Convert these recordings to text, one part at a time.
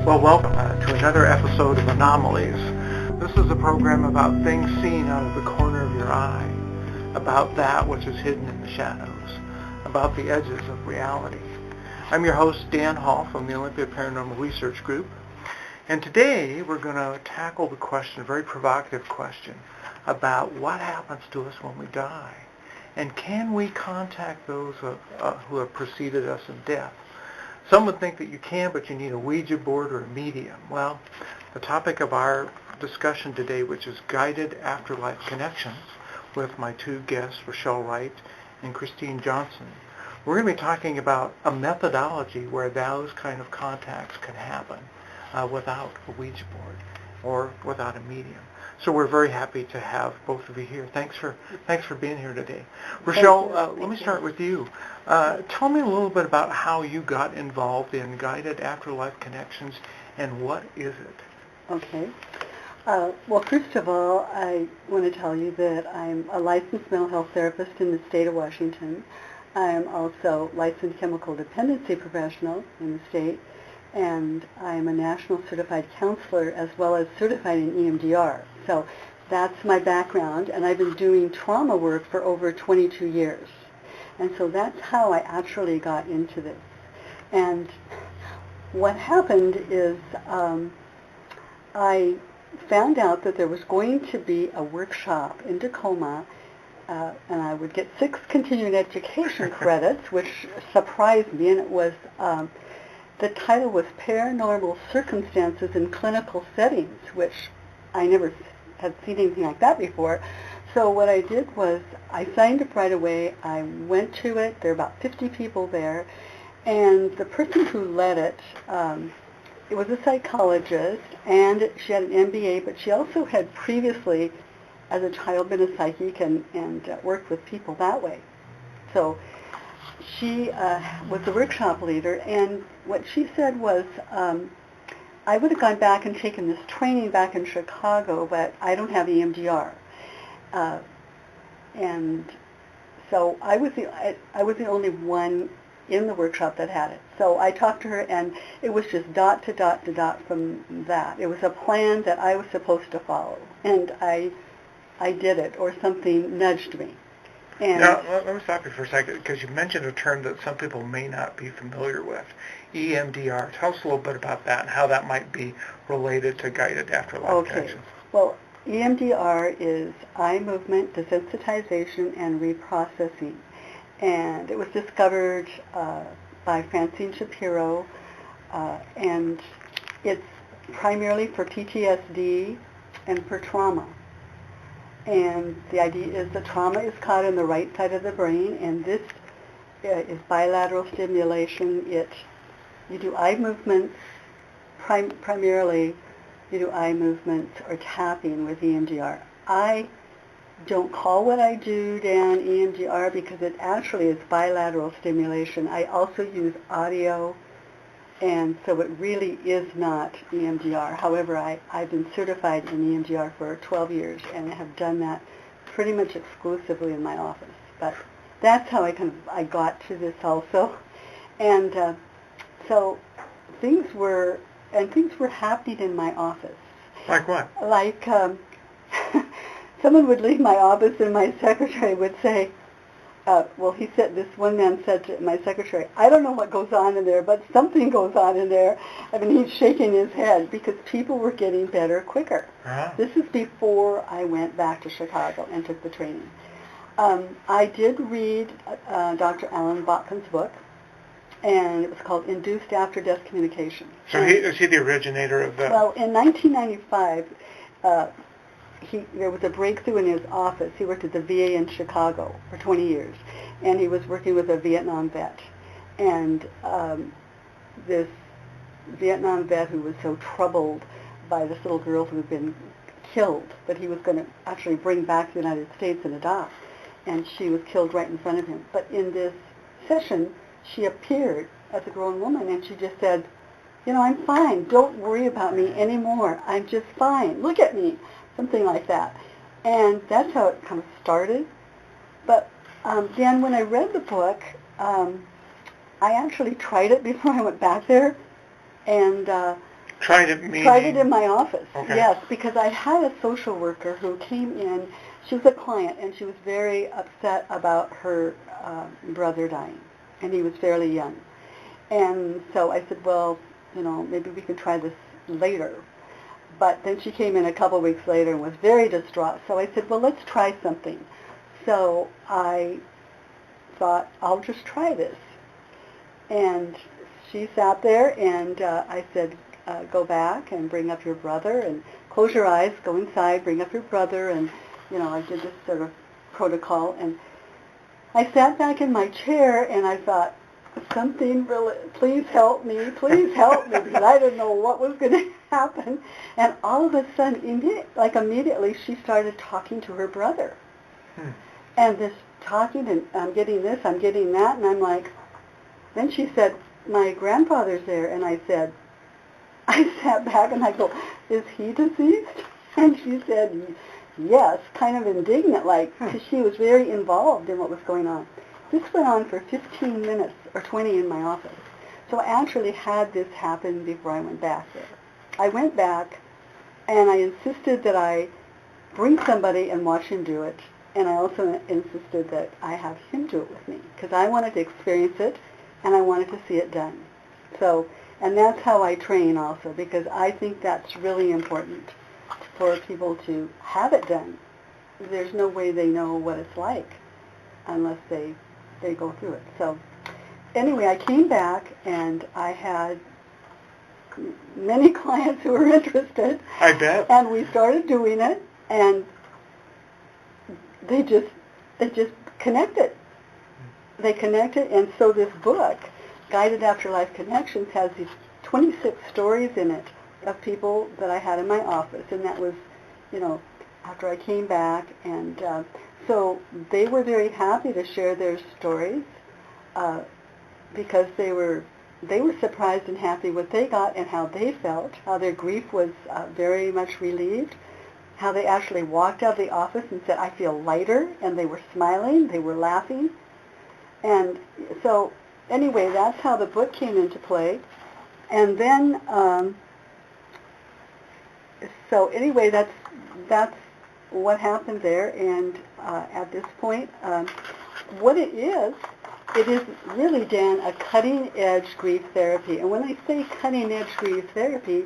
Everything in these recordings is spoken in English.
Well, welcome to another episode of Anomalies. This is a program about things seen out of the corner of your eye, about that which is hidden in the shadows, about the edges of reality. I'm your host, Dan Hall from the Olympia Paranormal Research Group, and today we're going to tackle the question, a very provocative question, about what happens to us when we die, and can we contact those who have preceded us in death? Some would think that you can, but you need a Ouija board or a medium. Well, the topic of our discussion today, which is Guided Afterlife Connections, with my two guests, Rochelle Wright and Christine Johnston, we're going to be talking about a methodology where those kind of contacts can happen without a Ouija board or without a medium. So we're very happy to have both of you here. Thanks for being here today. Rochelle, let me start with you. Tell me a little bit about how you got involved in Guided Afterlife Connections and what is it? Okay. Well, first of all, I want to tell you that I'm a licensed mental health therapist in the state of Washington. I'm also licensed chemical dependency professional in the state, and I'm a national certified counselor as well as certified in EMDR. So that's my background, and I've been doing trauma work for over 22 years. And so that's how I actually got into this. And what happened is I found out that there was going to be a workshop in Tacoma, and I would get 6 continuing education credits, which surprised me, and it was the title was Paranormal Circumstances in Clinical Settings, which I never had seen anything like that before. So what I did was I signed up right away. I went to it. There were about 50 people there. And the person who led it, it was a psychologist, and she had an MBA, but she also had previously, as a child, been a psychic and worked with people that way. So she was the workshop leader, and what she said was, I would have gone back and taken this training back in Chicago, but I don't have EMDR. And so I was the only one in the workshop that had it. So I talked to her, and it was just dot to dot to dot from that. It was a plan that I was supposed to follow, and I did it, or something nudged me. And now, let me stop you for a second, because you mentioned a term that some people may not be familiar with, EMDR. Tell us a little bit about that and how that might be related to Guided Afterlife Connections. Well, EMDR is eye movement desensitization and reprocessing, and it was discovered by Francine Shapiro, and it's primarily for PTSD and for trauma. And the idea is the trauma is caught in the right side of the brain, and this is bilateral stimulation. You do eye movements, primarily you do eye movements or tapping with EMDR. I don't call what I do, Dan, EMDR, because it actually is bilateral stimulation. I also use audio, and so it really is not EMDR. However, I've been certified in EMDR for 12 years, and I have done that pretty much exclusively in my office. But that's how I got to this also. And so things were happening in my office. Like what? Like someone would leave my office, and my secretary would say, this one man said to my secretary, I don't know what goes on in there, but something goes on in there. I mean, he's shaking his head because people were getting better quicker. Uh-huh. This is before I went back to Chicago and took the training. I did read Dr. Alan Botkin's book, and it was called Induced After-Death Communication. So is he the originator of that? Well, in 1995, there was a breakthrough in his office. He worked at the VA in Chicago for 20 years, and he was working with a Vietnam vet. And this Vietnam vet who was so troubled by this little girl who had been killed, that he was going to actually bring back to the United States and adopt, and she was killed right in front of him. But in this session, she appeared as a grown woman, and she just said, I'm fine. Don't worry about me anymore. I'm just fine. Look at me. Something like that. And that's how it kind of started. But Dan, when I read the book, I actually tried it before I went back there, and Tried it meaning? Tried it in my office, okay. Yes, because I had a social worker who came in. She was a client, and she was very upset about her brother dying, and he was fairly young. And so I said, well, maybe we can try this later. But then she came in a couple weeks later and was very distraught. So I said, well, let's try something. So I thought, I'll just try this. And she sat there, and I said, go back and bring up your brother, and close your eyes, go inside, bring up your brother, and, I did this sort of protocol. And I sat back in my chair, and I thought, something really, please help me, because I didn't know what was going to happen. And all of a sudden, immediately, she started talking to her brother. And this talking, and I'm getting this, I'm getting that, and I'm like, then she said, my grandfather's there, and I sat back and I go, is he deceased? And she said, yes, kind of indignant, because she was very involved in what was going on. This went on for 15 minutes or 20 in my office. So I actually had this happen before I went back there. I went back, and I insisted that I bring somebody and watch him do it. And I also insisted that I have him do it with me, because I wanted to experience it, and I wanted to see it done. So, and that's how I train also, because I think that's really important for people to have it done. There's no way they know what it's like unless they go through it. So anyway, I came back, and I had many clients who were interested. I bet. And we started doing it, and they just connected. They connected, and so this book, Guided Afterlife Connections, has these 26 stories in it of people that I had in my office, and that was, after I came back, and so they were very happy to share their stories because they were surprised and happy what they got and how they felt, how their grief was very much relieved, how they actually walked out of the office and said, I feel lighter, and they were smiling, they were laughing. And so anyway, that's how the book came into play. And then, so anyway, that's what happened there. And at this point, what it is really, Dan, a cutting-edge grief therapy. And when I say cutting-edge grief therapy,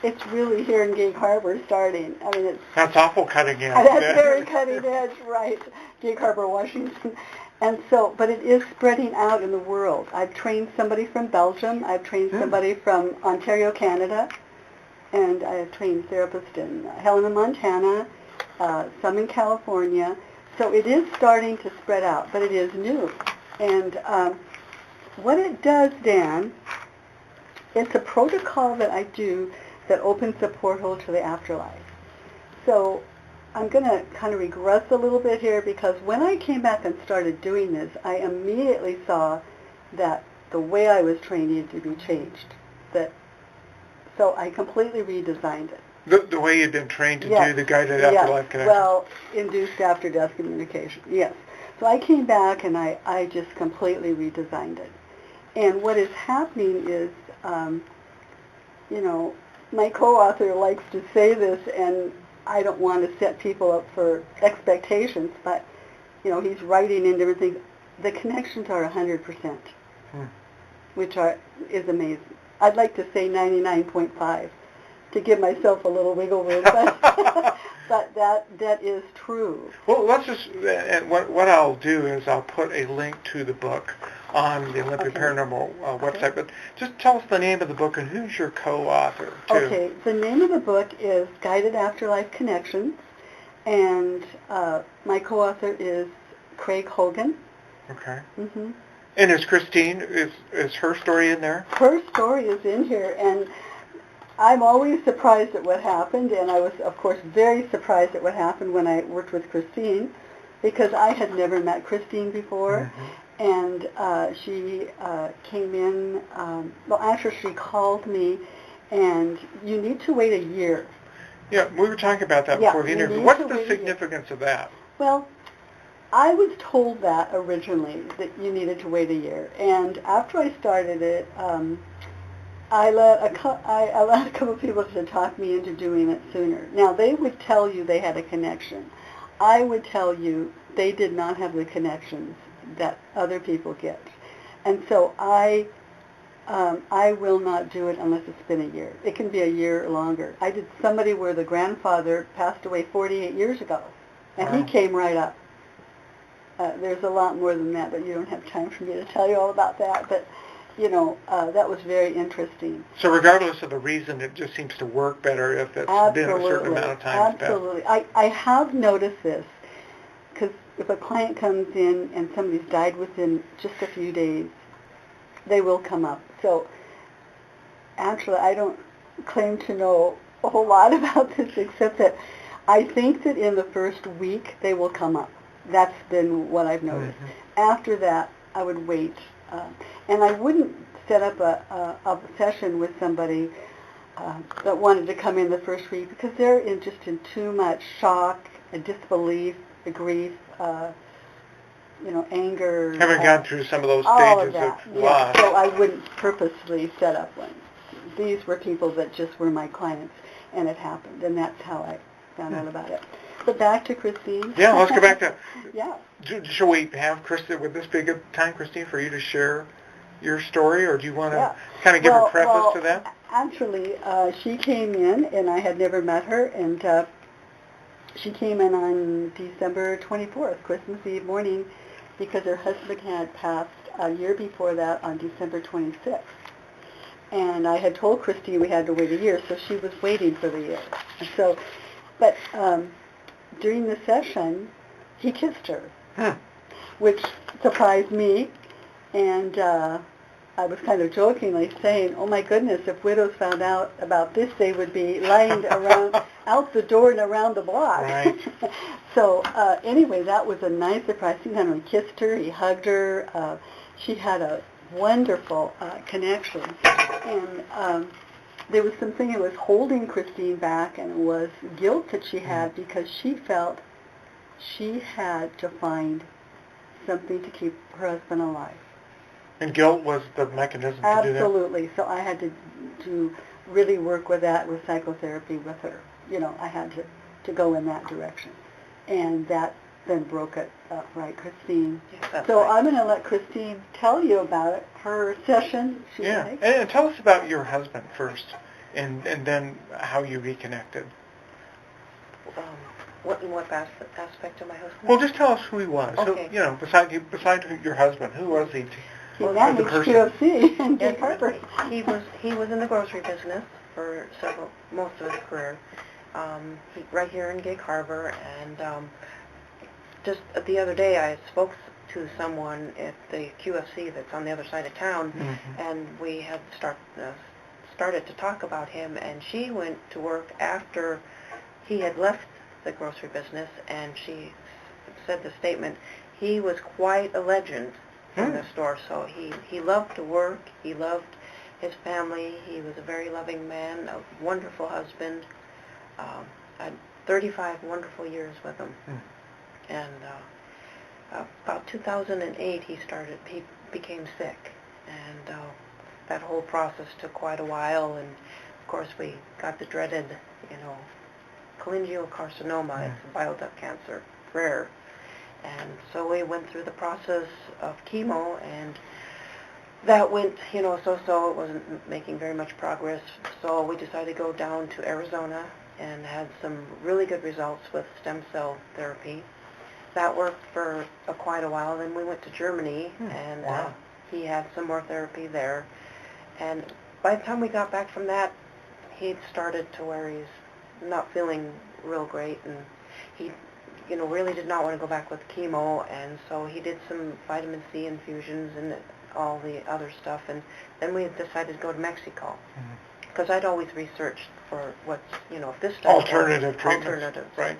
it's really here in Gig Harbor starting. I mean, that's awful cutting edge. That's very cutting edge, right? Gig Harbor, Washington. And so, but it is spreading out in the world. I've trained somebody from Belgium. I've trained somebody from Ontario, Canada. And I have trained therapists in Helena, Montana, some in California. So it is starting to spread out, but it is new. And what it does, Dan, it's a protocol that I do that opens the portal to the afterlife. So I'm going to kind of regress a little bit here, because when I came back and started doing this, I immediately saw that the way I was trained needed to be changed. So I completely redesigned it. The way you'd been trained to do the Guided Afterlife Connections? Well, induced after-death communication, yes. So I came back and I just completely redesigned it. And what is happening is, my co-author likes to say this, and I don't want to set people up for expectations, but, he's writing in different things. The connections are 100%, which is amazing. I'd like to say 99.5 to give myself a little wiggle room, but, but that is true. Well, let's just, what I'll do is I'll put a link to the book on the Olympia Paranormal website, but just tell us the name of the book and who's your co-author, too. Okay, the name of the book is Guided Afterlife Connections, and my co-author is Craig Hogan. Okay. Mm-hmm. And is Christine, is her story in there? Her story is in here, and I'm always surprised at what happened, and I was, of course, very surprised at what happened when I worked with Christine, because I had never met Christine before, and she came in, well, actually she called me, and you need to wait a year. Yeah, we were talking about that before the interview. What's the significance of that? Well, I was told that originally, that you needed to wait a year, and after I started it, I let a couple of people to talk me into doing it sooner. Now, they would tell you they had a connection. I would tell you they did not have the connections that other people get. And so I will not do it unless it's been a year. It can be a year or longer. I did somebody where the grandfather passed away 48 years ago, and Wow. he came right up. There's a lot more than that, but you don't have time for me to tell you all about that. But, you know, that was very interesting. So regardless of the reason, it just seems to work better if it's been a certain amount of time. Absolutely. I have noticed this, because if a client comes in and somebody's died within just a few days, they will come up. So actually, I don't claim to know a whole lot about this, except that I think that in the first week they will come up. That's been what I've noticed. Mm-hmm. After that, I would wait. And I wouldn't set up a session with somebody that wanted to come in the first week, because they're just in too much shock, disbelief, grief, anger. Haven't gone through some of those all stages of that. of Yeah. loss. So I wouldn't purposely set up one. These were people that just were my clients, and it happened, and that's how I found out about it. But back to Christine. Yeah, let's go back to... Yeah. Shall we have Christine, would this be a good time, Christine, for you to share your story, or do you want to kind of give a preface to that? Actually, she came in, and I had never met her, and she came in on December 24th, Christmas Eve morning, because her husband had passed a year before that on December 26th. And I had told Christine we had to wait a year, so she was waiting for the year. So, but during the session, he kissed her, which surprised me, and I was kind of jokingly saying, oh my goodness, if widows found out about this, they would be lined around, out the door and around the block. Right. So anyway, that was a nice surprise. He not only kissed her, he hugged her. She had a wonderful connection. And there was something that was holding Christine back, and it was guilt that she had, because she felt she had to find something to keep her husband alive. And guilt was the mechanism to do that? Absolutely. So I had to really work with that, with psychotherapy with her. I had to go in that direction. And that then broke it up, right, Christine? Yes, so right. I'm going to let Christine tell you about it, her session. And tell us about your husband first, and then how you reconnected. What aspect of my husband? Well, just tell us who he was. Okay. Besides your husband, who was he? He managed QFC in Gig Harbor. He was in the grocery business for most of his career. Right here in Gig Harbor, and just the other day I spoke to someone at the QFC that's on the other side of town, and we had started to talk about him, and she went to work after he had left the grocery business, and she said the statement, he was quite a legend in the store. So he loved to work, he loved his family, he was a very loving man, a wonderful husband. I had 35 wonderful years with him. And about 2008 he became sick, and that whole process took quite a while, and of course we got the dreaded, cholangiocarcinoma. It's a bile duct cancer, rare. And so we went through the process of chemo, and that went, so-so. It wasn't making very much progress. So we decided to go down to Arizona and had some really good results with stem cell therapy. That worked for quite a while. Then we went to Germany, and he had some more therapy there. And by the time we got back from that, he'd started to where he's not feeling real great, and he really did not want to go back with chemo, and so he did some vitamin C infusions and all the other stuff, and then we decided to go to Mexico, because I'd always researched for what's, if this doesn't alternative work, treatments. alternatives. Right.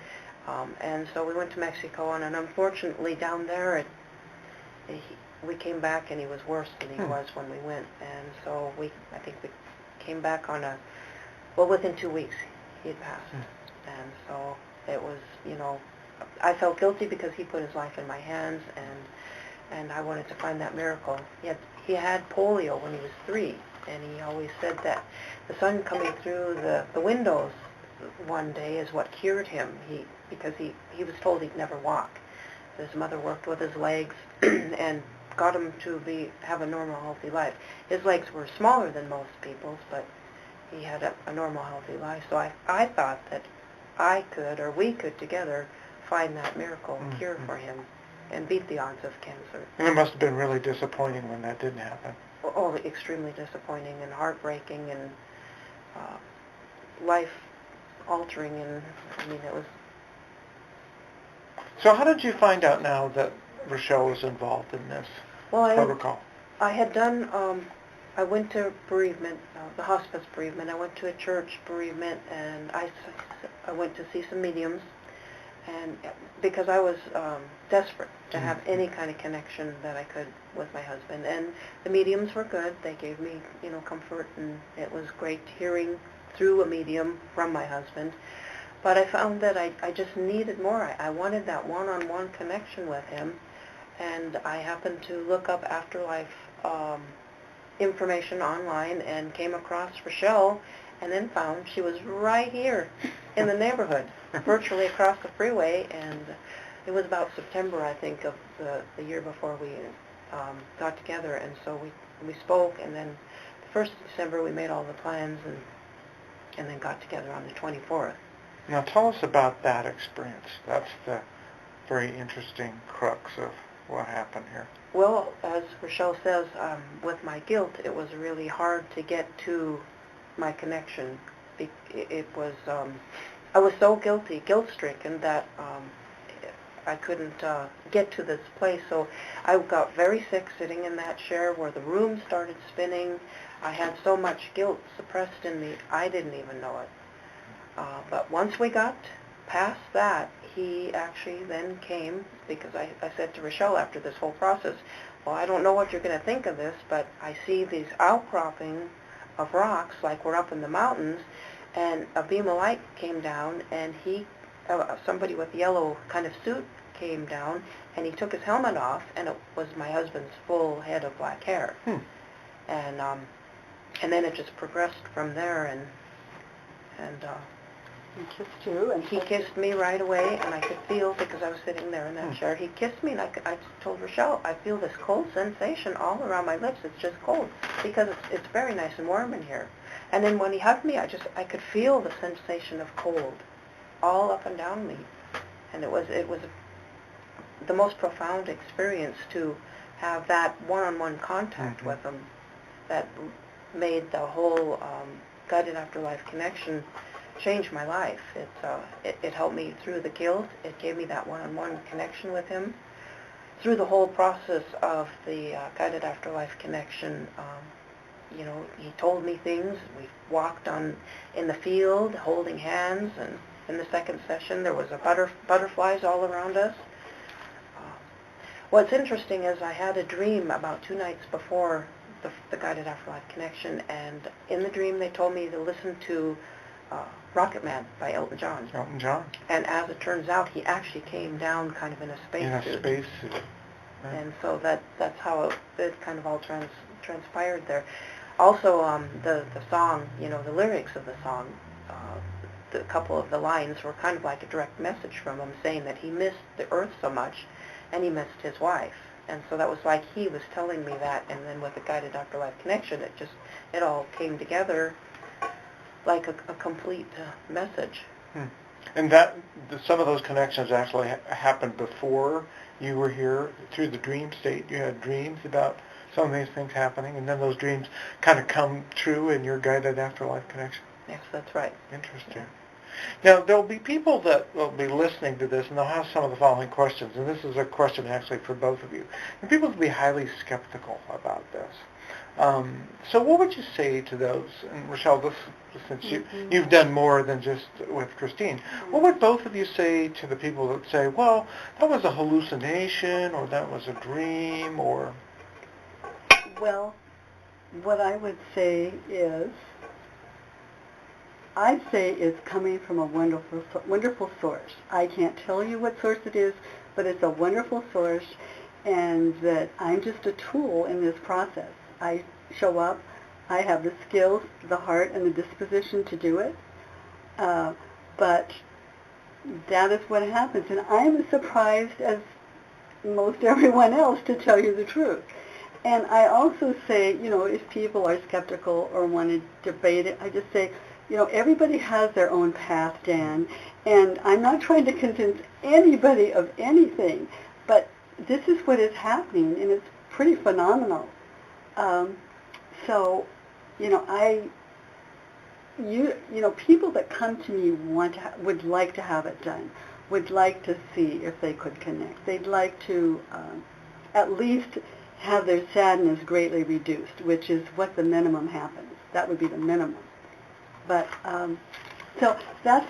And so we went to Mexico, and unfortunately down there, we came back and he was worse than he was when we went, and so I think we came back within 2 weeks he had passed, and so it was, I felt guilty because he put his life in my hands, and I wanted to find that miracle. He had polio when he was 3, and he always said that the sun coming through the windows one day is what cured him. Because he was told he'd never walk. His mother worked with his legs and got him to have a normal, healthy life. His legs were smaller than most people's, but he had a normal, healthy life. So I thought that I could, or we could together, find that miracle cure for him and beat the odds of cancer. And it must have been really disappointing when that didn't happen. Oh, extremely disappointing and heartbreaking and life-altering, and I mean, it was... So how did you find out now that Rochelle was involved in this protocol? I had done, I went to bereavement, the hospice bereavement. I went to a church bereavement, and I went to see some mediums, and because I was desperate to have any kind of connection that I could with my husband. And the mediums were good. They gave me, comfort, and it was great hearing through a medium from my husband. But I found that I just needed more. I wanted that one-on-one connection with him, and I happened to look up Afterlife information online and came across Rochelle, and then found she was right here in the neighborhood, virtually across the freeway. And it was about September, I think, of the year before we got together, and so we spoke, and then the 1st of December we made all the plans and then got together on the 24th. Now tell us about that experience. That's the very interesting crux of what happened here. Well, as Rochelle says, with my guilt, it was really hard to get to my connection. It was, I was so guilt-stricken that I couldn't get to this place. So I got very sick sitting in that chair where the room started spinning. I had so much guilt suppressed in me, I didn't even know it. But once we got past that, he actually then came, because I said to Rochelle after this whole process, well, I don't know what you're going to think of this, but I see these outcropping of rocks like we're up in the mountains, and a beam of light came down, and somebody with yellow kind of suit came down, and he took his helmet off, and it was my husband's full head of black hair. And then it just progressed from there, and he kissed you, and he kissed me right away, and I could feel, because I was sitting there in that chair, he kissed me, and I told Rochelle, I feel this cold sensation all around my lips. It's just cold, because it's very nice and warm in here. And then when he hugged me, I could feel the sensation of cold all up and down me, and it was the most profound experience to have that one-on-one contact with him that made the whole Guided Afterlife Connection change my life. It helped me through the guilt. It gave me that one-on-one connection with him. Through the whole process of the Guided Afterlife Connection, he told me things. We walked in the field holding hands, and in the second session there was butterflies all around us. What's interesting is I had a dream about 2 nights before the Guided Afterlife Connection, and in the dream they told me to listen to Rocket Man by Elton John. Elton John. And as it turns out, he actually came down kind of in a spacesuit. In a spacesuit. Right. And so that's how it kind of all transpired there. Also, the song, the lyrics of the song, a couple of the lines were kind of like a direct message from him, saying that he missed the earth so much, and he missed his wife. And so that was like he was telling me that, and then with the Guided Afterlife Connection, it all came together like a complete message. And some of those connections actually happened before you were here, through the dream state. You had dreams about some of these things happening, and then those dreams kind of come true in your Guided Afterlife Connection. Yes, that's right. Interesting. Yeah. Now, there'll be people that will be listening to this, and they'll have some of the following questions, and this is a question actually for both of you. And people will be highly skeptical about this. So what would you say to those? And Rochelle, since you've done more than just with Christine, what would both of you say to the people that say, well, that was a hallucination, or that was a dream, or... Well, what I would say is, I'd say it's coming from a wonderful source. I can't tell you what source it is, but it's a wonderful source, and that I'm just a tool in this process. I show up, I have the skills, the heart, and the disposition to do it. But that is what happens. And I'm as surprised as most everyone else, to tell you the truth. And I also say, if people are skeptical or want to debate it, I just say, everybody has their own path, Dan. And I'm not trying to convince anybody of anything, but this is what is happening, and it's pretty phenomenal. So, people that come to me would like to have it done, would like to see if they could connect. They'd like to at least have their sadness greatly reduced, which is what the minimum happens. That would be the minimum. But, so that's,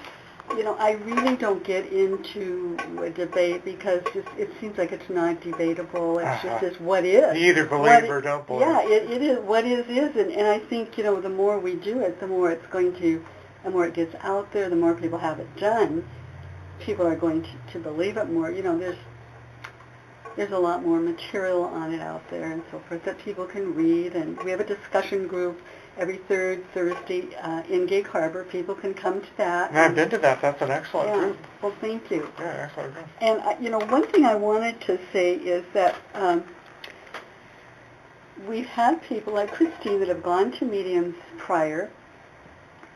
I really don't get into a debate because it seems like it's not debatable. It's just what is. You either believe or don't believe. Yeah, it is. What is. And I think, the more we do it, the more the more it gets out there, the more people have it done, people are going to believe it more. There's a lot more material on it out there and so forth that people can read. And we have a discussion group every third Thursday in Gig Harbor. People can come to that. I've been to that. That's an excellent group. Well, thank you. Yeah, excellent group. And, one thing I wanted to say is that we've had people like Christine that have gone to mediums prior,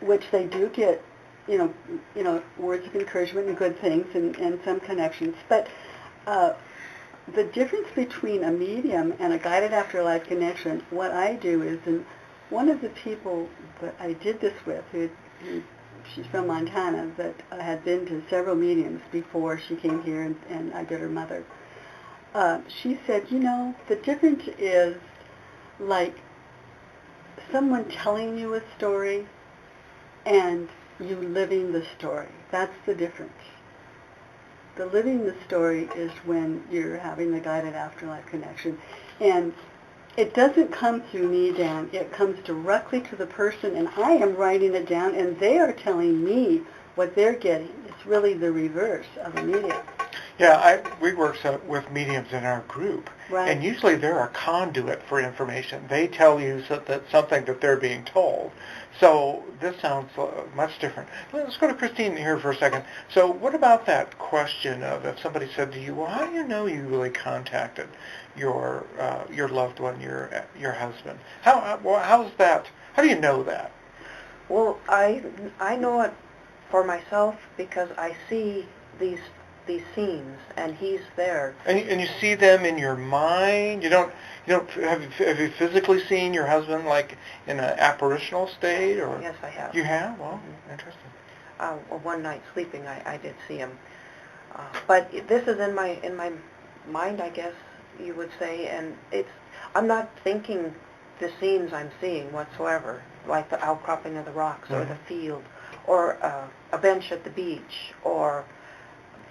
which they do get, words of encouragement and good things and some connections. But the difference between a medium and a guided afterlife connection, what I do is, and one of the people that I did this with, she's from Montana, that had been to several mediums before she came here, and I did her mother. She said, the difference is like someone telling you a story and you living the story. That's the difference. The living the story is when you're having the guided afterlife connection. And it doesn't come through me, Dan. It comes directly to the person, and I am writing it down, and they are telling me what they're getting. It's really the reverse of a medium. Yeah, we work with mediums in our group, right. And usually they're a conduit for information. They tell you that's something that they're being told. So this sounds much different. Let's go to Christine here for a second. So what about that question of if somebody said to you, well, how do you know you really contacted your loved one, your husband? How's that? How do you know that? Well, I know it for myself because I see these scenes, and he's there. And you see them in your mind. You don't have you physically seen your husband like in an apparitional state, or? Yes, I have. You have? Well, interesting. One night sleeping, I did see him. But this is in my mind, I guess you would say, and I'm not thinking the scenes I'm seeing whatsoever, like the outcropping of the rocks, or the field, or a bench at the beach, or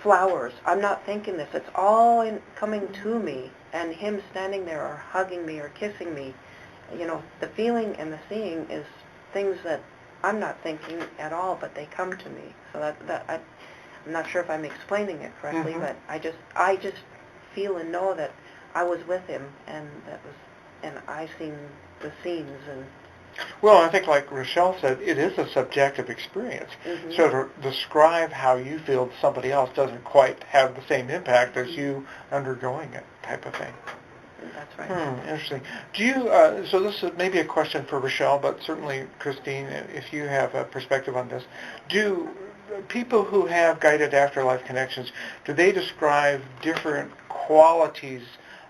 flowers. I'm not thinking this. It's all coming to me, and him standing there or hugging me or kissing me. The feeling and the seeing is things that I'm not thinking at all, but they come to me. So I'm not sure if I'm explaining it correctly, but I just feel and know that I was with him, and I seen the scenes. And well, I think like Rochelle said, it is a subjective experience. So to describe how you feel to somebody else doesn't quite have the same impact as you undergoing it, type of thing. That's right. Interesting. Do you, so this is maybe a question for Rochelle, but certainly Christine, if you have a perspective on this, do people who have guided afterlife connections, do they describe different qualities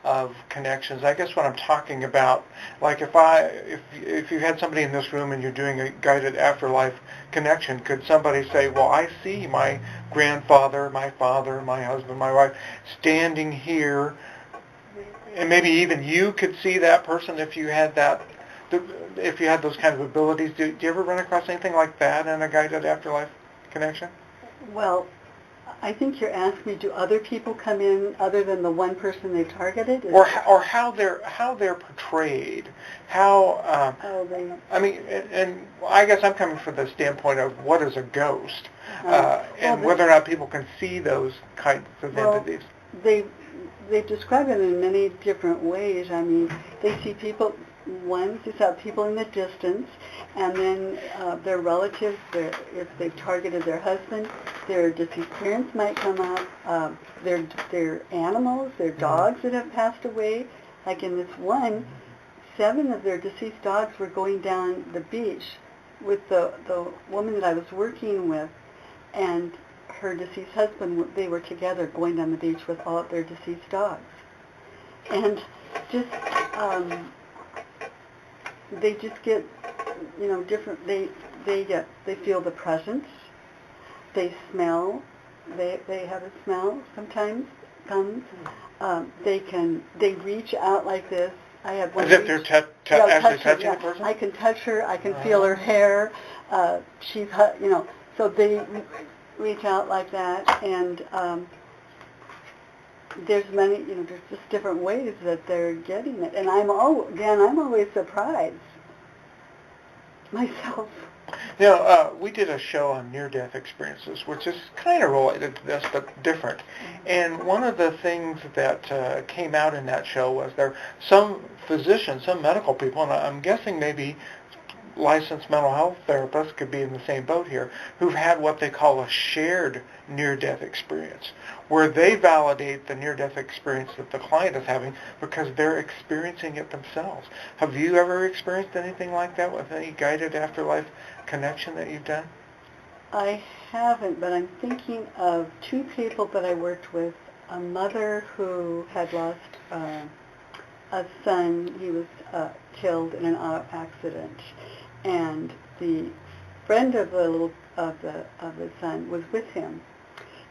of connections? I guess what I'm talking about, like if you had somebody in this room and you're doing a guided afterlife connection, could somebody say, well, I see my grandfather, my father, my husband, my wife standing here, and maybe even you could see that person if you had those kind of abilities. Do you ever run across anything like that in a guided afterlife connection? Well, I think you're asking me, do other people come in other than the one person they targeted? Or how they're portrayed. I mean, and I guess I'm coming from the standpoint of what is a ghost, and whether or not people can see those kinds of entities. They describe it in many different ways. I mean, they see people, ones is people in the distance, and then their relatives, if they've targeted their husband, their deceased parents might come up, their animals, their dogs that have passed away. Like in this one, 7 of their deceased dogs were going down the beach with the woman that I was working with, and her deceased husband. They were together going down the beach with all of their deceased dogs. And just, they just get, different, they feel the presence, they smell, they have a smell sometimes, comes, they reach out like this. I have one. As if they're actually touching the person? I can touch her, I can feel her hair, she's, so they reach out like that, and there's many, there's just different ways that they're getting it. And I'm always surprised myself. We did a show on near-death experiences, which is kind of related to this, but different. And one of the things that came out in that show was there some physicians, some medical people, and I'm guessing maybe licensed mental health therapists could be in the same boat here, who've had what they call a shared near-death experience, where they validate the near-death experience that the client is having because they're experiencing it themselves. Have you ever experienced anything like that with any guided afterlife connection that you've done? I haven't, but I'm thinking of 2 people that I worked with. A mother who had lost a son. He was killed in an auto accident, and the friend of the son was with him.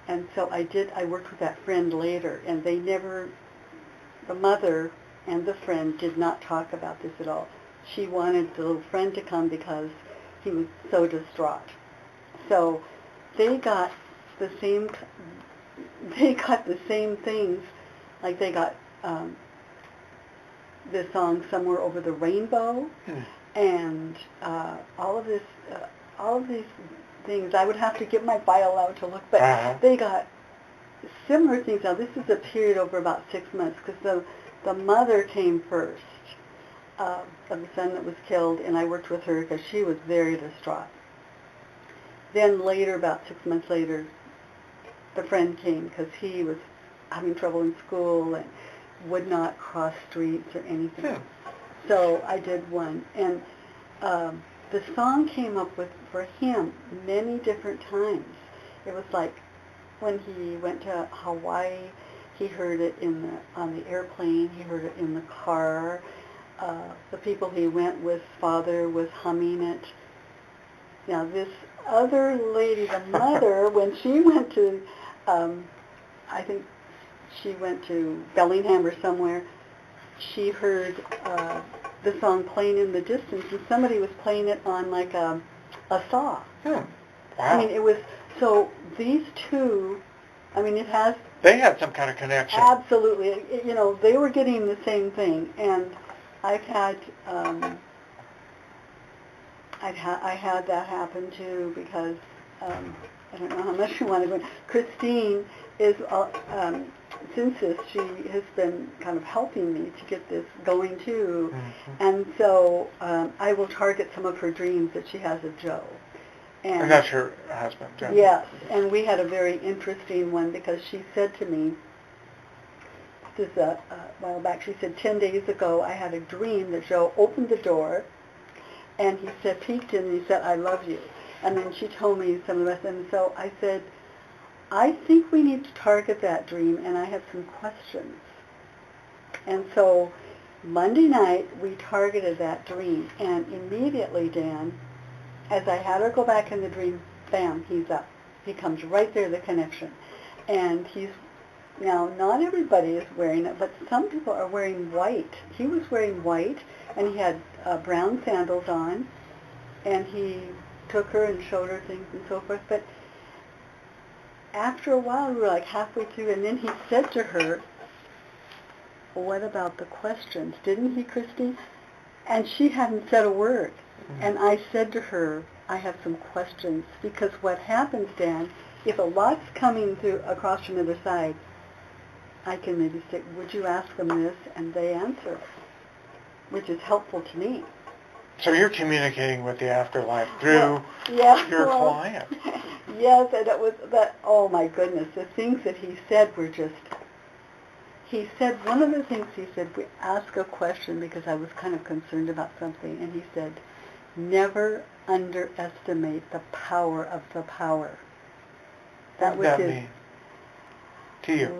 And so I worked with that friend later, and the mother and the friend did not talk about this at all. She wanted the little friend to come because he was so distraught. So they got the same things, like they got the song Somewhere Over the Rainbow, and all of these things. I would have to get my file out to look, but they got similar things. Now this is a period over about 6 months, because the mother came first of the son that was killed, and I worked with her because she was very distraught. Then later, about 6 months later, the friend came because he was having trouble in school and would not cross streets or anything. So I did one, and the song came up for him many different times. It was like when he went to Hawaii, he heard it on the airplane, he heard it in the car. The people he went with, father was humming it. Now this other lady, the mother, when she went to, I think she went to Bellingham or somewhere, she heard the song playing in the distance, and somebody was playing it on like a saw. Wow. I mean, it was, so these 2, I mean, they had some kind of connection. Absolutely. They were getting the same thing, and I've had, I had that happen too, because I don't know how much you want to go. Christine is, since this, she has been kind of helping me to get this going too, and so I will target some of her dreams that she has of Joe. And that's her husband, John. Yes, and we had a very interesting one, because she said to me, this is a while back, she said, 10 days ago I had a dream that Joe opened the door, and he said, peeked in, and he said, I love you. And then she told me some of the rest, and so I said, I think we need to target that dream, and I have some questions. And so Monday night we targeted that dream, and immediately, Dan, as I had her go back in the dream, bam, he's up. He comes right there, the connection. And he's, now not everybody is wearing it, but some people are wearing white. He was wearing white, and he had brown sandals on, and he took her and showed her things and so forth. But after a while, we were like halfway through, and then he said to her, what about the questions? Didn't he, Christy? And she hadn't said a word. And I said to her, I have some questions, because what happens, Dan, if a lot's coming through across from the other side, I can maybe say, would you ask them this? And they answer. which is helpful to me. So you're communicating with the afterlife through your client. Yes, and it was that, oh my goodness, the things that he said were just, he said, one of the things he said, we ask a question because I was kind of concerned about something, and he said, never underestimate the power of the power. What does that mean to you,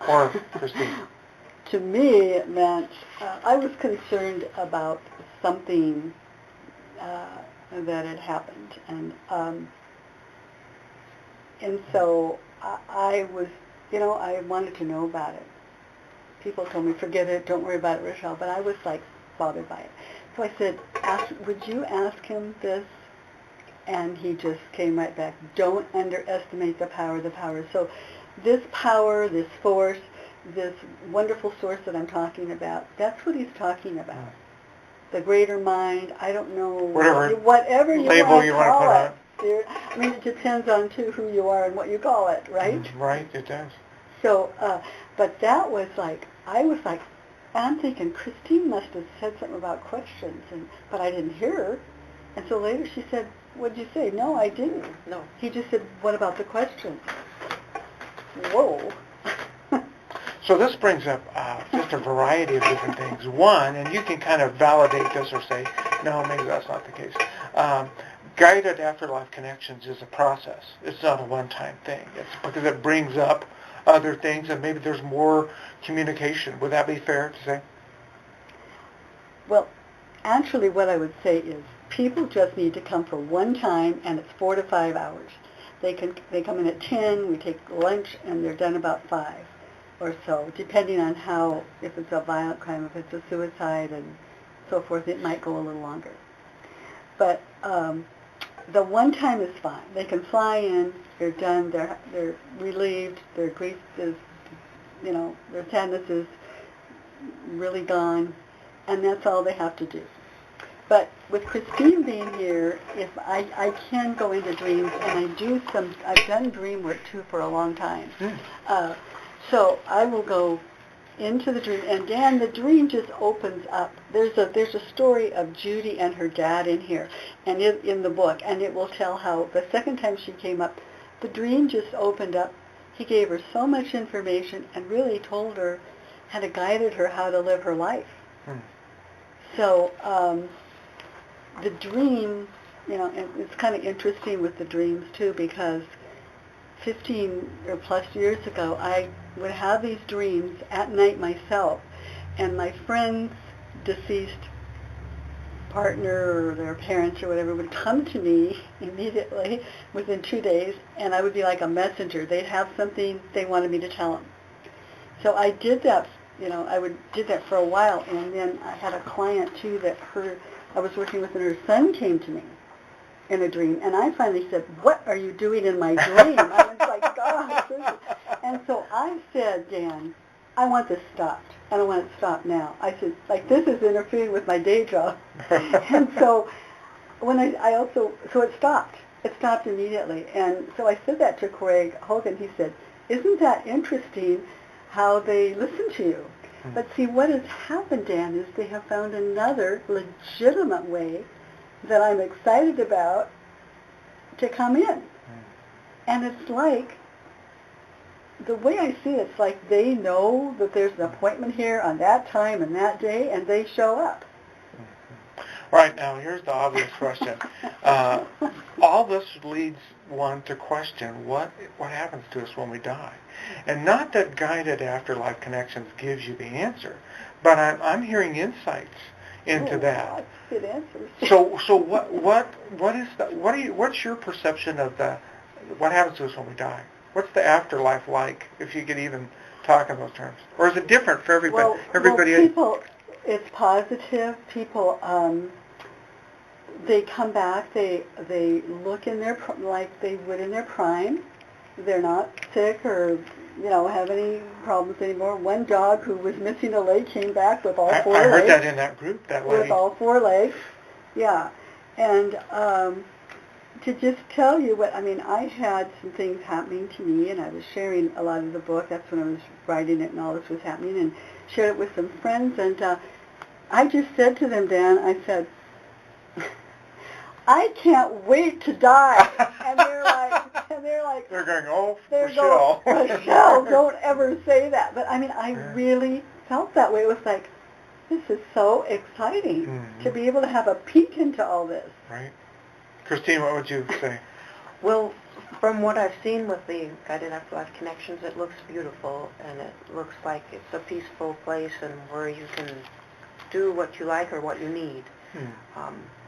or Christine? To me, it meant I was concerned about something that had happened, and so I was, I wanted to know about it. People told me, forget it, don't worry about it, Rochelle, but I was like bothered by it. So I said, would you ask him this? And he just came right back, don't underestimate the power of the power. So this power, this force, this wonderful source that I'm talking about, that's what he's talking about. The greater mind, I don't know, whatever you want to call it. I mean, it depends on, too, who you are and what you call it, right? Right, it does. So, but that was like, I was like, I'm thinking, Christine must have said something about questions, but I didn't hear her. And so later she said, what'd you say? No, I didn't. No. He just said, what about the questions? Whoa. So this brings up just a variety of different things. One, and you can kind of validate this or say, no, maybe that's not the case. Guided Afterlife Connections is a process. It's not a one-time thing. It's because it brings up other things, and maybe there's more communication. Would that be fair to say? Well, actually what I would say is people just need to come for one time, and it's 4 to 5 hours. They come in at 10, we take lunch, and they're done about 5 or so, depending on how, if it's a violent crime, if it's a suicide, and so forth, it might go a little longer. But the one time is fine. They can fly in, they're done, they're relieved, their grief is, their sadness is really gone, and that's all they have to do. But with Christine being here, if I can go into dreams, and I've done dream work too for a long time. So I will go into the dream, and Dan, the dream just opens up. There's a story of Judy and her dad in here, and in the book, and it will tell how the second time she came up, the dream just opened up. He gave her so much information and really told her, kind of guided her how to live her life. So the dream, and it's kind of interesting with the dreams too, because 15 or plus years ago, I would have these dreams at night myself, and my friend's deceased partner or their parents or whatever would come to me immediately within 2 days, and I would be like a messenger. They'd have something they wanted me to tell them. So I did that, did that for a while, and then I had a client too that I was working with, and her son came to me in a dream, and I finally said, what are you doing in my dream? I was like, gosh. And so I said, Dan, I want this stopped. I don't want it stopped now. I said, this is interfering with my day job. And so when so it stopped. It stopped immediately. And so I said that to Craig Hogan. He said, isn't that interesting how they listen to you? But see, what has happened, Dan, is they have found another legitimate way that I'm excited about to come in. And it's like, the way I see it, it's like they know that there's an appointment here on that time and that day, and they show up. Right, now here's the obvious question. All this leads one to question what happens to us when we die. And not that Guided Afterlife Connections gives you the answer, but I'm hearing insights into that. Good answers. So what's your perception of what happens to us when we die? What's the afterlife like, if you could even talk in those terms? Or is it different for everybody? Well, people, it's positive. People, they come back, they look in like they would in their prime. They're not sick or, have any problems anymore. One dog who was missing a leg came back with all 4 legs. I heard that in that group, that lady. With all 4 legs, yeah. And to just tell you I had some things happening to me, and I was sharing a lot of the book. That's when I was writing it and all this was happening, and shared it with some friends. And I just said to them, Dan, I said, I can't wait to die. And they're like, they're going, oh, Rochelle. Rochelle, don't ever say that. But I mean, I really felt that way. It was like, this is so exciting to be able to have a peek into all this. Right. Christine, what would you say? Well, from what I've seen with the Guided Afterlife Connections, it looks beautiful, and it looks like it's a peaceful place and where you can do what you like or what you need.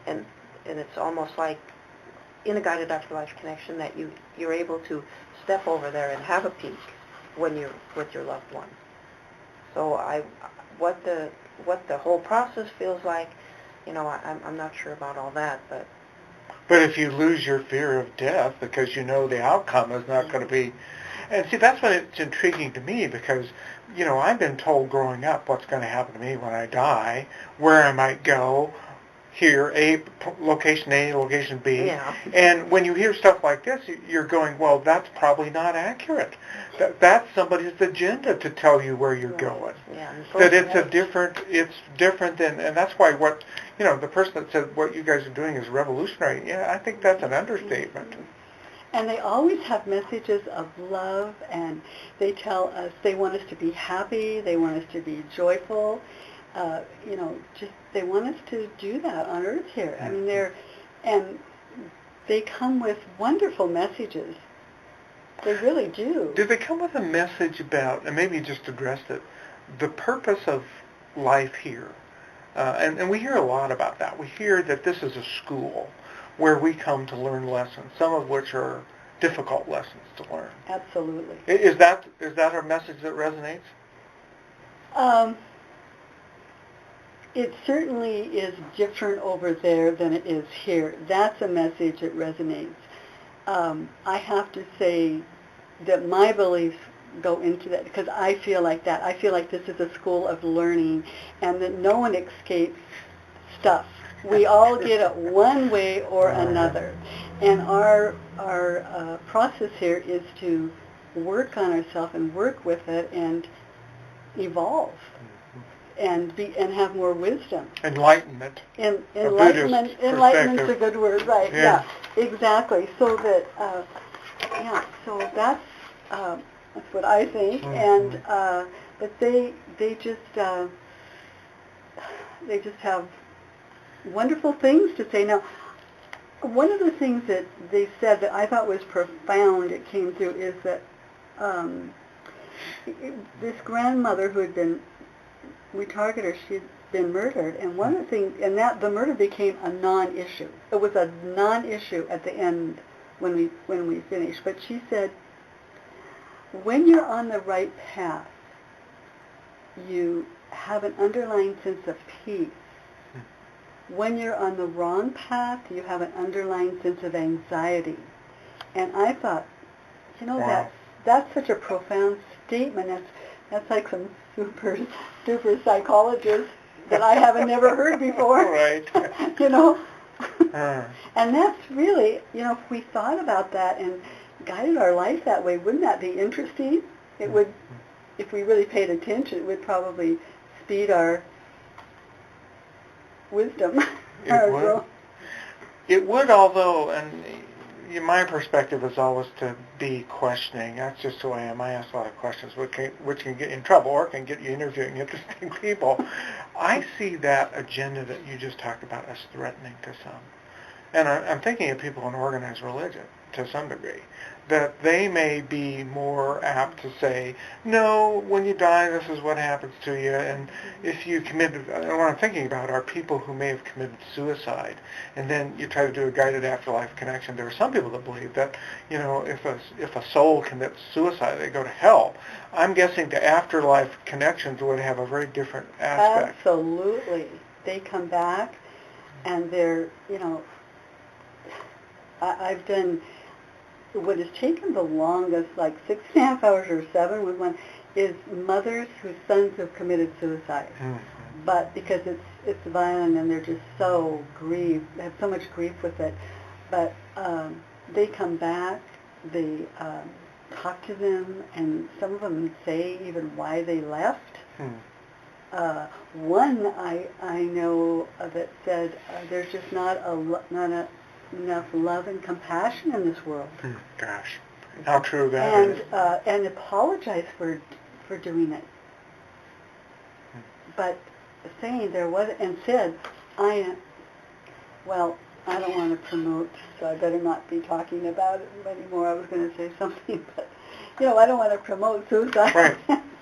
And it's almost like in a Guided Afterlife Connection that you're able to step over there and have a peek when you're with your loved one. So what the whole process feels like, I'm not sure about all that, but if you lose your fear of death because you know the outcome is not going to be, and see, that's when it's intriguing to me, because I've been told growing up what's going to happen to me when I die, where I might go, here, location A, location B. Yeah. And when you hear stuff like this, you're going, well, that's probably not accurate. That's somebody's agenda to tell you where you're going. Yeah. That it's different than, and that's why the person that said what you guys are doing is revolutionary, I think that's an understatement. And they always have messages of love, and they tell us they want us to be happy, they want us to be joyful. They want us to do that on Earth here. I mean, they come with wonderful messages. They really do. Do they come with a message about, and maybe you just addressed it, the purpose of life here? And we hear a lot about that. We hear that this is a school where we come to learn lessons, some of which are difficult lessons to learn. Absolutely. Is that a message that resonates? It certainly is different over there than it is here. That's a message that resonates. I have to say that my beliefs go into that, because I feel like that. I feel like this is a school of learning, and that no one escapes stuff. We all get it one way or another. And our process here is to work on ourselves and work with it and evolve. And have more wisdom. Enlightenment. Enlightenment's a good word, right? Yeah. Exactly. So that, so that's what I think. And but they just have wonderful things to say. Now, one of the things that they said that I thought was profound, it came through, is that this grandmother who had been, we targeted her, she'd been murdered, and one of the things, and that the murder became a non-issue. It was a non-issue at the end when we finished. But she said, when you're on the right path, you have an underlying sense of peace. When you're on the wrong path, you have an underlying sense of anxiety. And I thought, wow, that's such a profound statement. That's like some super psychologist that I haven't never heard before. Right. And that's really, if we thought about that and guided our life that way, wouldn't that be interesting? It would, if we really paid attention, it would probably speed our wisdom. It would, although, and my perspective is always to be questioning. That's just who I am. I ask a lot of questions, which can get you in trouble or can get you interviewing interesting people. I see that agenda that you just talked about as threatening to some. And I'm thinking of people in organized religion to some degree, that they may be more apt to say, no, when you die, this is what happens to you. And if you committed, and what I'm thinking about are people who may have committed suicide, and then you try to do a guided afterlife connection. There are some people that believe that, if a soul commits suicide, they go to hell. I'm guessing the afterlife connections would have a very different aspect. Absolutely. They come back, and they're, I've done what has taken the longest, like 6.5 hours or 7 with one, is mothers whose sons have committed suicide. But because it's violent and they're just so grieved, they have so much grief with it. But they come back, they talk to them, and some of them say even why they left. One I know that said there's just not enough love and compassion in this world. Gosh, how true that is. And apologize for doing it. But saying there was, and said, I don't want to promote, so I better not be talking about it anymore. I was going to say something, but, I don't want to promote suicide. Right.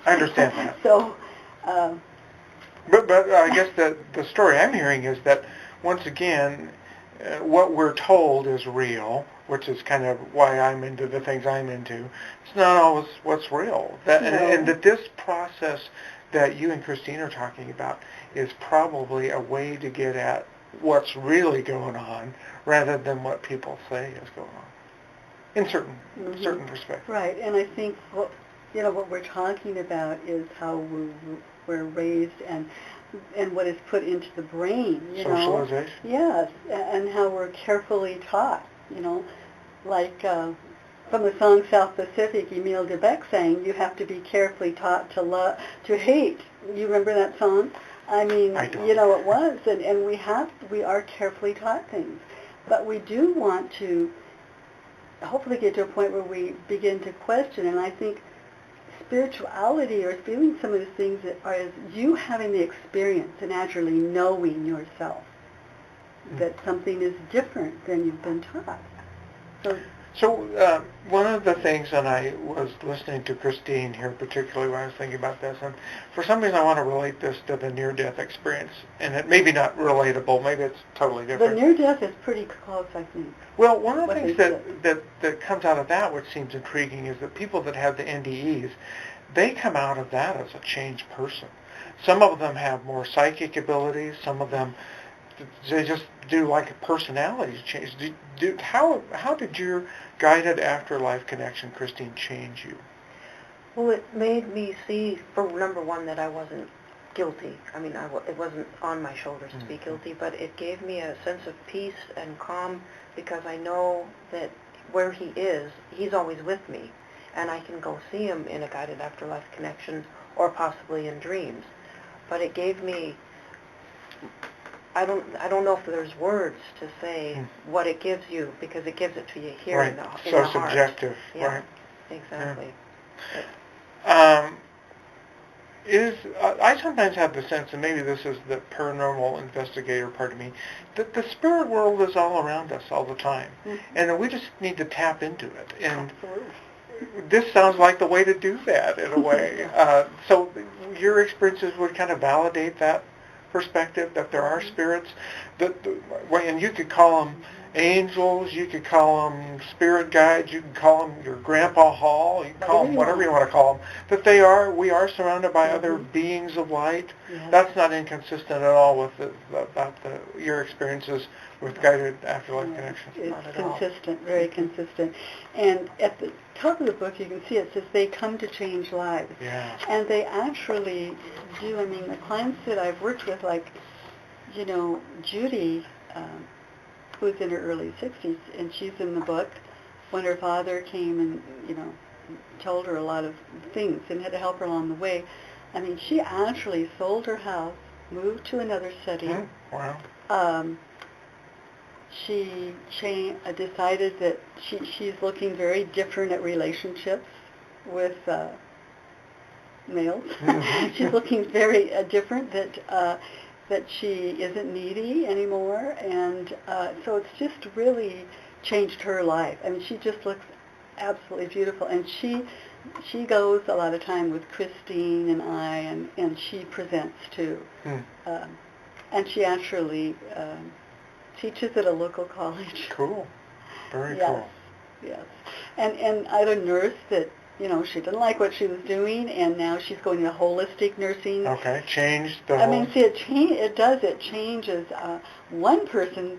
I understand that. So, But I guess the story I'm hearing is that, once again, what we're told is real, which is kind of why I'm into the things I'm into. It's not always what's real. And that this process that you and Christine are talking about is probably a way to get at what's really going on rather than what people say is going on in certain respects. Right, and I think what we're talking about is how we're raised and what is put into the brain, Socialization. Yes, and how we're carefully taught, like from the song South Pacific, Emile DeBeck saying, you have to be carefully taught to hate. You remember that song? I mean, I don't. It was, and we are carefully taught things. But we do want to hopefully get to a point where we begin to question, and I think spirituality or feeling some of these things is you having the experience and actually knowing yourself that something is different than you've been taught. So one of the things, and I was listening to Christine here particularly when I was thinking about this, and for some reason I want to relate this to the near-death experience, and it may be not relatable, maybe it's totally different. The near-death is pretty close, I think. Well, one of the things that comes out of that, which seems intriguing, is that people that have the NDEs, they come out of that as a changed person. Some of them have more psychic abilities, some of them they just do like a personality change. How did your guided afterlife connection, Christine, change you? Well, it made me see, for number one, that I wasn't guilty. I mean, it wasn't on my shoulders to be guilty, but it gave me a sense of peace and calm because I know that where he is, he's always with me, and I can go see him in a guided afterlife connection or possibly in dreams. But it gave me, I don't know if there's words to say what it gives you, because it gives it to you here in the heart. So subjective, yeah, right? Exactly. Yeah. I sometimes have the sense, and maybe this is the paranormal investigator part of me, that the spirit world is all around us all the time, and we just need to tap into it. And this sounds like the way to do that in a way. So your experiences would kind of validate that perspective, that there are spirits, and you could call them angels, you could call them spirit guides, you could call them your Grandpa Hall, you can call them whatever you want to call them, that we are surrounded by other beings of light. Yes. That's not inconsistent at all with your experiences with guided afterlife connections. It's consistent, very consistent. And at the top of the book, you can see it says they come to change lives. Yeah. And they actually do. I mean, the clients that I've worked with, like, Judy, who's in her early 60s, and she's in the book, when her father came and, told her a lot of things and had to help her along the way. I mean, she actually sold her house, moved to another city. Wow. She decided that she's looking very different at relationships with males. She's looking very different, that she isn't needy anymore, and so it's just really changed her life. I mean, she just looks absolutely beautiful, and she goes a lot of time with Christine and I, and she presents too. And she actually teaches at a local college. Cool. Very yes, cool. Yes. And I had a nurse that, she didn't like what she was doing, and now she's going to holistic nursing. Okay, changed the whole... I mean, see, it changes. One person,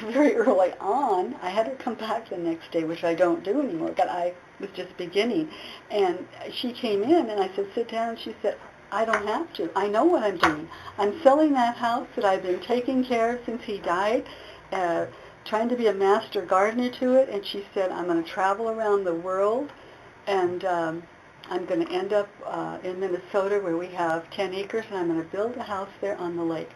very early on, I had her come back the next day, which I don't do anymore, but I was just beginning. And she came in, and I said, sit down, and she said, I don't have to. I know what I'm doing. I'm selling that house that I've been taking care of since he died, trying to be a master gardener to it, and she said, I'm going to travel around the world and I'm going to end up in Minnesota where we have 10 acres, and I'm going to build a house there on the lake.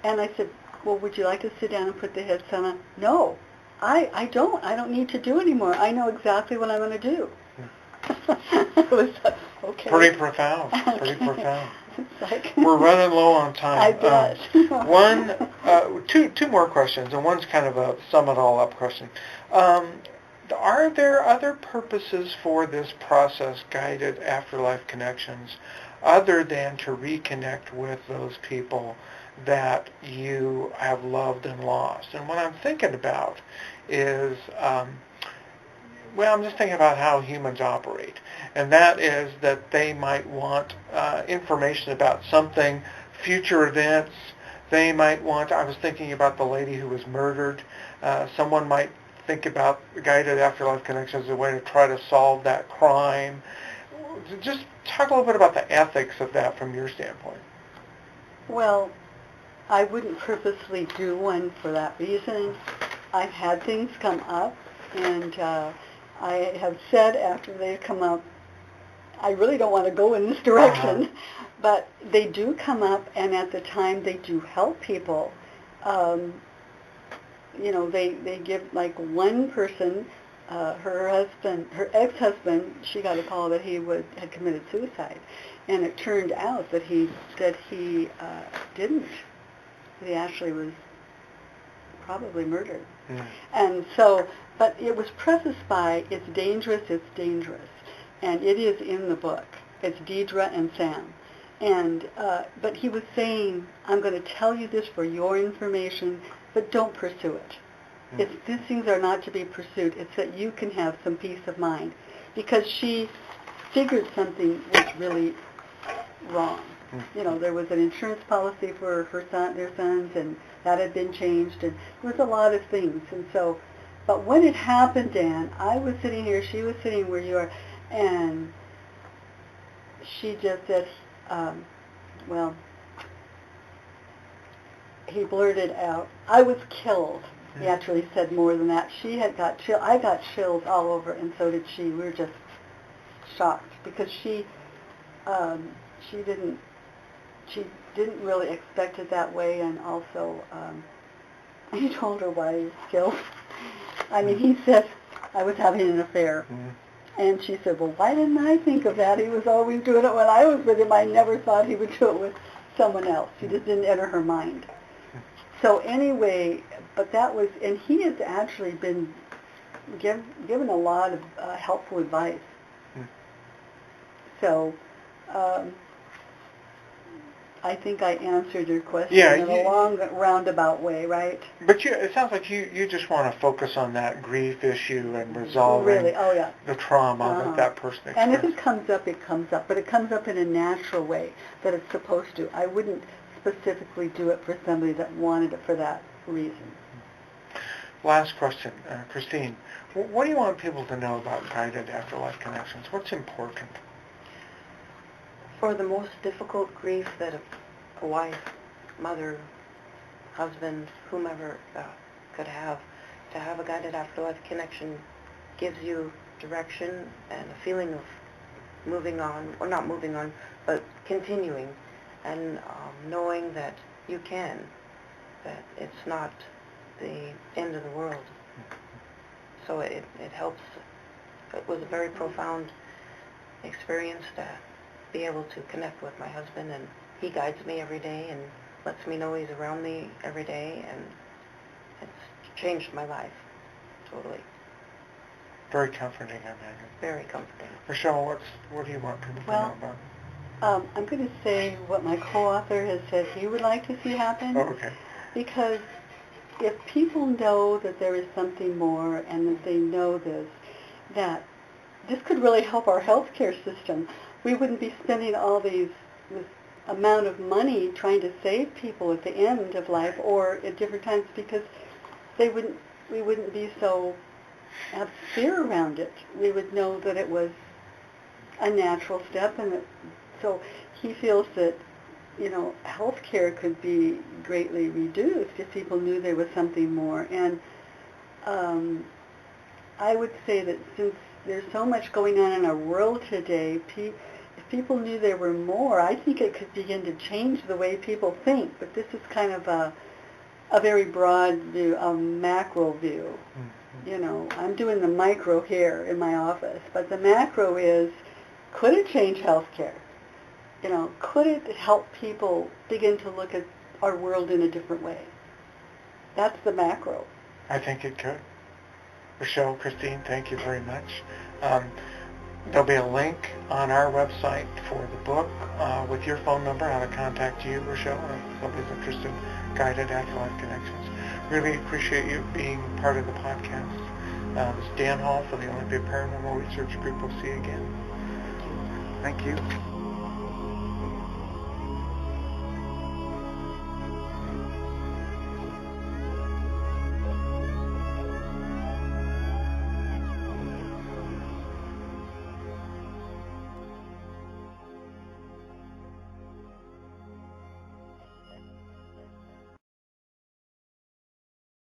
And I said, well, would you like to sit down and put the headset on? No, I don't. I don't need to do anymore. I know exactly what I'm going to do. It was okay. Pretty profound. Pretty profound. It's like We're running low on time. I bet. Two more questions, and one's kind of a sum it all up question. Are there other purposes for this process, Guided Afterlife Connections, other than to reconnect with those people that you have loved and lost? And what I'm thinking about is, I'm just thinking about how humans operate, and that is that they might want information about something, future events. They might want, I was thinking about the lady who was murdered. Someone might think about Guided Afterlife Connections as a way to try to solve that crime. Just talk a little bit about the ethics of that from your standpoint. Well, I wouldn't purposely do one for that reason. I've had things come up, and I have said after they've come up, I really don't want to go in this direction, but they do come up, and at the time they do help people. They give, like, one person, her ex-husband, she got a call that he had committed suicide, and it turned out that he didn't. He actually was probably murdered. Mm. And so, but it was prefaced by, it's dangerous, and it is in the book. It's Deidre and Sam. And, but he was saying, I'm going to tell you this for your information, but don't pursue it. Mm. These things are not to be pursued. It's that you can have some peace of mind. Because she figured something was really wrong. Mm. There was an insurance policy for their sons, and that had been changed, and there was a lot of things. And so, but when it happened, Dan, I was sitting here, she was sitting where you are, and she just said, he blurted out, I was killed. He actually said more than that. She had got I got chills all over, and so did she. We were just shocked because she didn't really expect it that way, and also he told her why he was killed. I mean, he said, I was having an affair. Mm-hmm. And she said, well, why didn't I think of that? He was always doing it when I was with him. I never thought he would do it with someone else. He just didn't enter her mind. So anyway, but that was, and he has actually been given a lot of helpful advice. So I think I answered your question in a long, roundabout way, right? But it sounds like you just want to focus on that grief issue and resolving the trauma that that person experienced. And if it comes up, it comes up. But it comes up in a natural way that it's supposed to. I wouldn't specifically do it for somebody that wanted it for that reason. Last question, Christine. What do you want people to know about Guided Afterlife Connections? What's important? For the most difficult grief that a wife, mother, husband, whomever could have, to have a Guided Afterlife Connection gives you direction and a feeling of moving on, or not moving on, but continuing, and knowing that you can, that it's not the end of the world. So it helps. It was a very profound experience to be able to connect with my husband, and he guides me every day and lets me know he's around me every day, and it's changed my life totally. Very comforting, I imagine. Very comforting. Rochelle, what do you want people to know about? I'm going to say what my co-author has said he would like to see happen. Oh, okay. Because if people know that there is something more, and that they know that this could really help our healthcare system. We wouldn't be spending this amount of money trying to save people at the end of life or at different times, because we wouldn't be so have fear around it. We would know that it was a natural step, and so he feels that healthcare could be greatly reduced if people knew there was something more. And I would say that since there's so much going on in our world today. If people knew there were more, I think it could begin to change the way people think. But this is kind of a very broad view, a macro view. You know, I'm doing the micro here in my office, but the macro is, could it change healthcare? You know, could it help people begin to look at our world in a different way? That's the macro. I think it could. Rochelle, Christine, thank you very much. There'll be a link on our website for the book with your phone number, how to contact you, Rochelle, if somebody's interested in Guided Afterlife Connections. Really appreciate you being part of the podcast. This is Dan Hall for the Olympia Paranormal Research Group. We'll see you again. Thank you.